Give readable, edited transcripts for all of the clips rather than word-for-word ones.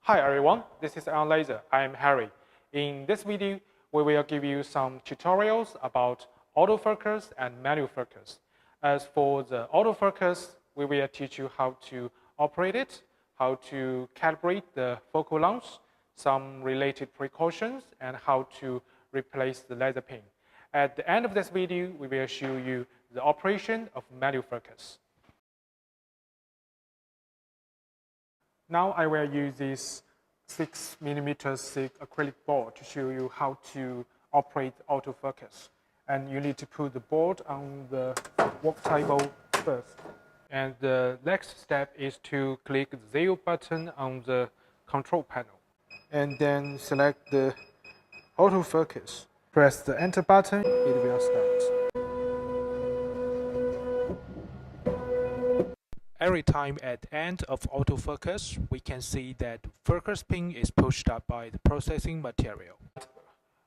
Hi everyone, this is AEONLASER. I am Harry. In this video, we will give you some tutorials about autofocus and manual focus. As for the autofocus, we will teach you how to operate it, how to calibrate the focal length, some related precautions, and how to replace the laser pin. At the end of this video, we will show you the operation of manual focus. Now I will use this 6mm thick acrylic board to show you how to operate autofocus. And you need to put the board on the work table first. And the next step is to click the 0 button on the control panel. And then select the autofocus. Press the enter button, it will start. Every time at the end of autofocus, we can see that focus pin is pushed up by the processing material.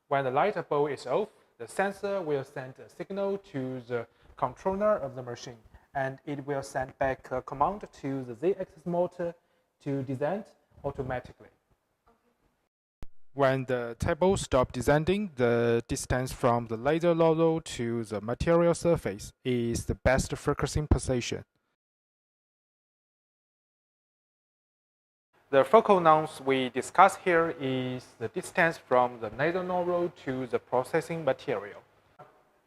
When the light bulb is off, the sensor will send a signal to the controller of the machine, and it will send back a command to the Z-axis motor to descend automatically. When the table stops descending, the distance from the laser nozzle to the material surface is the best focusing position. The focal length we discuss here is the distance from the laser nozzle to the processing material.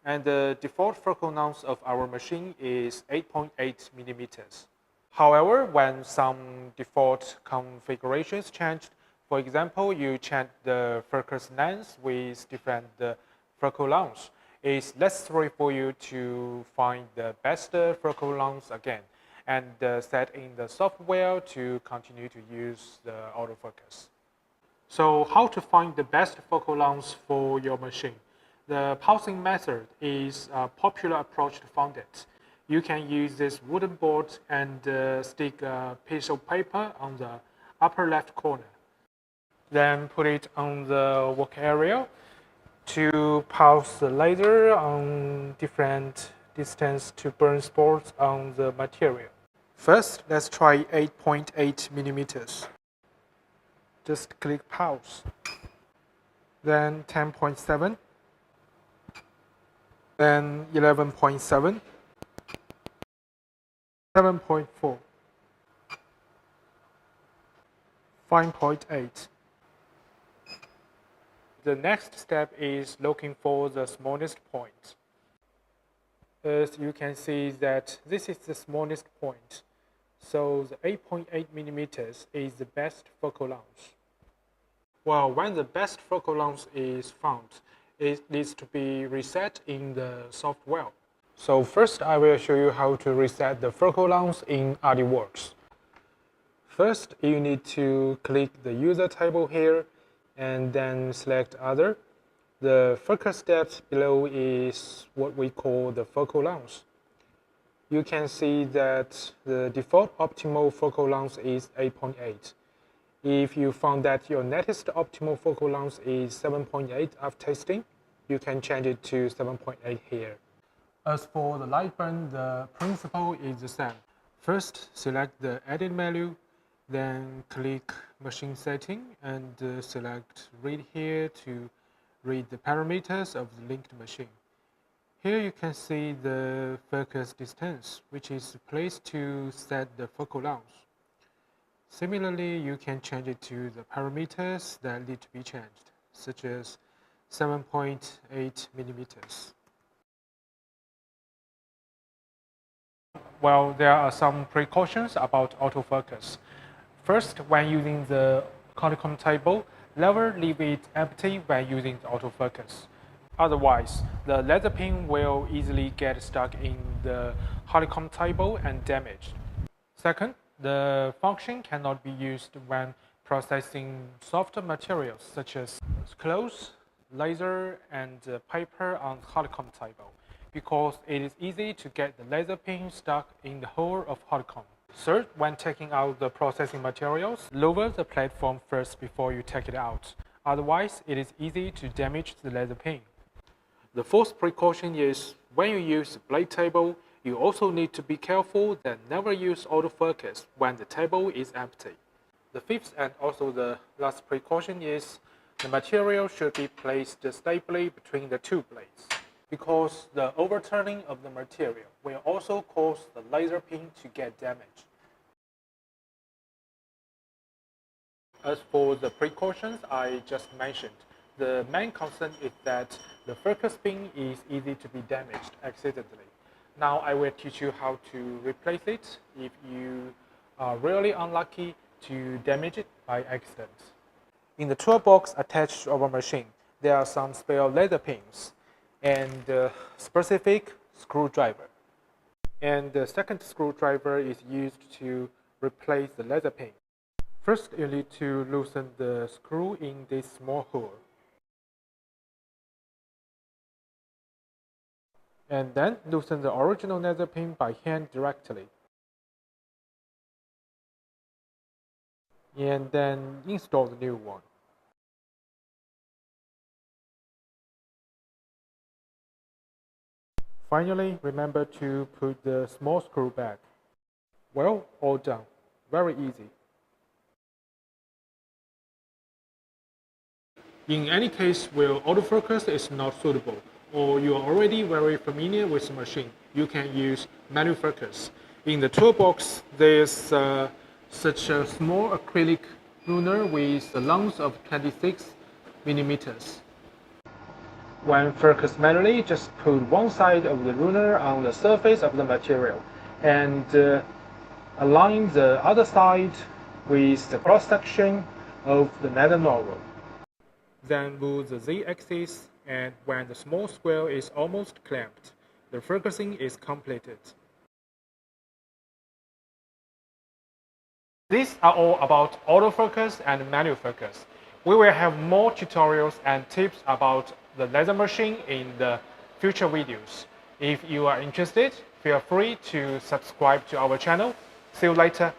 And the default focal length of our machine is 8.8 millimeters. However, when some default configurations changed, for example, you change the focus length with different focal lengths, it's necessary for you to find the best focal length again and set in the software to continue to use the autofocus. So how to find the best focal length for your machine? The pulsing method is a popular approach to find it. You can use this wooden board and stick a piece of paper on the upper left corner. Then put it on the work area to pulse the laser on different distance to burn spots on the material. First, let's try 8.8 millimeters. Just click pulse. Then 10.7. Then 11.7. 7.4. 5.8. The next step is looking for the smallest point. As you can see that this is the smallest point, so the 8.8 millimeters is the best focal length. Well, when the best focal length is found, it needs to be reset in the software. So first I will show you how to reset the focal length in RDWorks. First, you need to click the user table here and then select Other. The focus depth below is what we call the focal length. You can see that the default optimal focal length is 8.8. If you found that your next optimal focal length is 7.8 after testing, you can change it to 7.8 here. As for the Lightburn, the principle is the same. First, select the Edit menu, then click Machine Setting and select Read here to read the parameters of the linked machine. Here you can see the focus distance, which is the place to set the focal length. Similarly, you can change it to the parameters that need to be changed, such as 7.8 millimeters. Well, there are some precautions about autofocus. First, when using the column table, never leave it empty when using the autofocus. Otherwise, the laser pin will easily get stuck in the honeycomb table and damaged. Second, the function cannot be used when processing softer materials such as clothes, laser, and paper on the honeycomb table, because it is easy to get the laser pin stuck in the hole of honeycomb. Third, when taking out the processing materials, lower the platform first before you take it out. Otherwise, it is easy to damage the laser pin. The fourth precaution is when you use the blade table, you also need to be careful that never use autofocus when the table is empty. The fifth and also the last precaution is the material should be placed stably between the two blades, because the overturning of the material will also cause the laser pin to get damaged. As for the precautions I just mentioned, the main concern is that the focus pin is easy to be damaged accidentally. Now I will teach you how to replace it if you are really unlucky to damage it by accident. In the toolbox attached to our machine, there are some spare laser pins and a specific screwdriver. And the second screwdriver is used to replace the laser pin. First, you need to loosen the screw in this small hole. And then loosen the original laser pin by hand directly. And then install the new one. Finally, remember to put the small screw back. Well, all done. Very easy. In any case, where autofocus is not suitable, or you are already very familiar with the machine, you can use manual focus. In the toolbox, there's such a small acrylic ruler with a length of 26 millimeters. When focused manually, just put one side of the ruler on the surface of the material and align the other side with the cross-section of the laser nozzle. Then move the Z-axis, and when the small square is almost clamped, the focusing is completed. These are all about autofocus and manual focus. We will have more tutorials and tips about the laser machine in the future videos. If you are interested, feel free to subscribe to our channel. See you later.